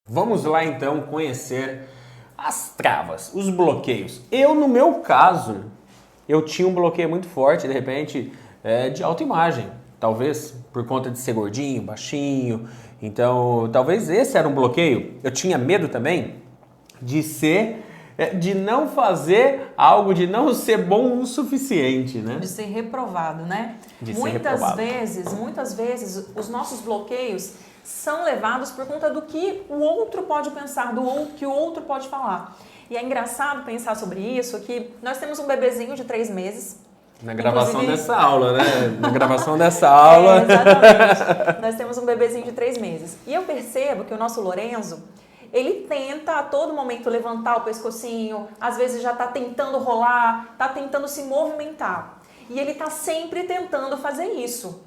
Vamos lá então conhecer as travas, os bloqueios. No meu caso, eu tinha um bloqueio muito forte, de repente, de autoimagem. Talvez por conta de ser gordinho, baixinho. Então, talvez esse era um bloqueio. Eu tinha medo também de não fazer algo, de não ser bom o suficiente, né? De ser reprovado, né? De ser reprovado. Muitas vezes, os nossos bloqueios são levados por conta do que o outro pode pensar, do que o outro pode falar. E é engraçado pensar sobre isso, que nós temos um bebezinho de 3 meses. Na gravação dessa aula, né? Na gravação dessa aula. Exatamente. Nós temos um bebezinho de 3 meses. E eu percebo que o nosso Lorenzo, ele tenta a todo momento levantar o pescocinho, às vezes já está tentando rolar, está tentando se movimentar. E ele está sempre tentando fazer isso.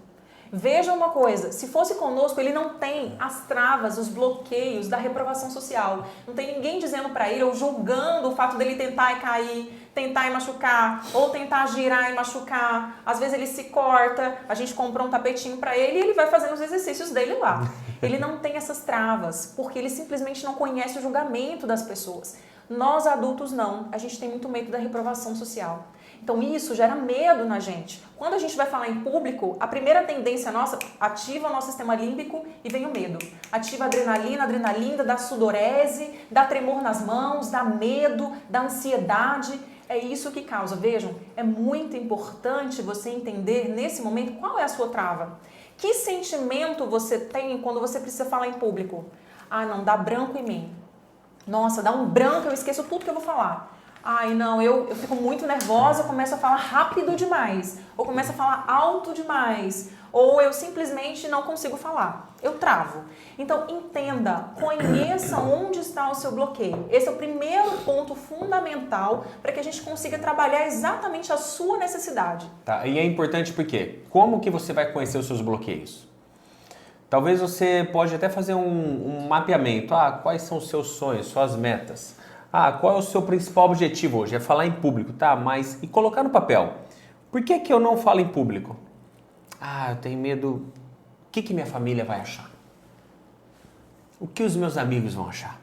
Veja uma coisa, se fosse conosco, ele não tem as travas, os bloqueios da reprovação social. Não tem ninguém dizendo para ele ou julgando o fato dele tentar e cair, tentar e machucar, ou tentar girar e machucar. Às vezes ele se corta, a gente comprou um tapetinho para ele e ele vai fazendo os exercícios dele lá. Ele não tem essas travas, porque ele simplesmente não conhece o julgamento das pessoas. Nós adultos não, a gente tem muito medo da reprovação social. Então isso gera medo na gente. Quando a gente vai falar em público, a primeira tendência nossa, ativa o nosso sistema límbico e vem o medo. Ativa a adrenalina, dá sudorese, dá tremor nas mãos, dá medo, dá ansiedade. É isso que causa. Vejam, é muito importante você entender nesse momento qual é a sua trava. Que sentimento você tem quando você precisa falar em público? Ah, não, dá branco em mim. Nossa, dá um branco, eu esqueço tudo que eu vou falar. Ai, não, eu fico muito nervosa, eu começo a falar rápido demais, ou começo a falar alto demais, ou eu simplesmente não consigo falar, eu travo. Então, entenda, conheça onde está o seu bloqueio. Esse é o primeiro ponto fundamental para que a gente consiga trabalhar exatamente a sua necessidade. Tá, e é importante porque, como que você vai conhecer os seus bloqueios? Talvez você pode até fazer um mapeamento, quais são os seus sonhos, suas metas? Qual é o seu principal objetivo hoje? É falar em público, tá? E colocar no papel. Por que eu não falo em público? Eu tenho medo. O que minha família vai achar? O que os meus amigos vão achar?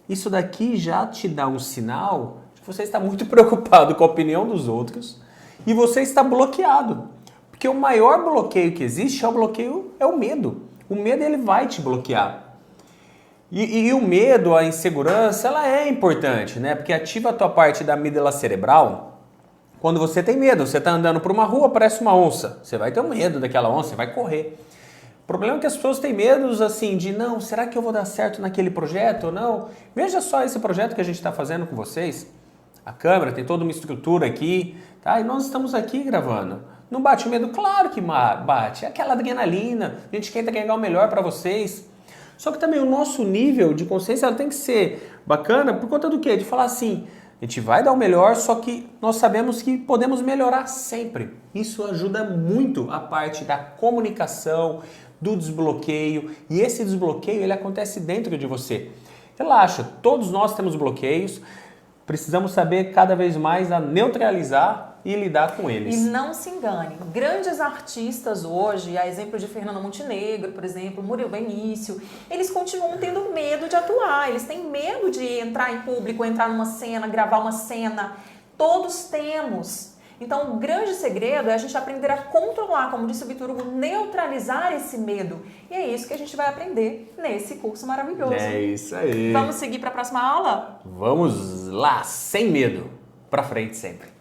Isso daqui já te dá um sinal de que você está muito preocupado com a opinião dos outros e você está bloqueado. Porque o maior bloqueio que existe é o medo. O medo ele vai te bloquear. E o medo, a insegurança, ela é importante, né? Porque ativa a tua parte da amígdala cerebral. Quando você tem medo, você está andando por uma rua, parece uma onça. Você vai ter um medo daquela onça, você vai correr. O problema é que as pessoas têm medos assim de, não, será que eu vou dar certo naquele projeto ou não? Veja só esse projeto que a gente está fazendo com vocês. A câmera tem toda uma estrutura aqui, tá? E nós estamos aqui gravando. Não bate medo? Claro que bate. É aquela adrenalina, a gente quer entregar o melhor para vocês. Só que também o nosso nível de consciência ela tem que ser bacana por conta do quê? De falar assim, a gente vai dar o melhor, só que nós sabemos que podemos melhorar sempre. Isso ajuda muito a parte da comunicação, do desbloqueio. E esse desbloqueio ele acontece dentro de você. Relaxa, todos nós temos bloqueios. Precisamos saber cada vez mais a neutralizar e lidar com eles. E não se engane, grandes artistas hoje, a exemplo de Fernanda Montenegro, por exemplo, Murilo Benício, eles continuam tendo medo de atuar, eles têm medo de entrar em público, entrar numa cena, gravar uma cena. Todos temos. Então, o grande segredo é a gente aprender a controlar, como disse o Vitor Hugo, neutralizar esse medo. E é isso que a gente vai aprender nesse curso maravilhoso. É isso aí. Vamos seguir para a próxima aula? Vamos lá, sem medo. Pra frente sempre.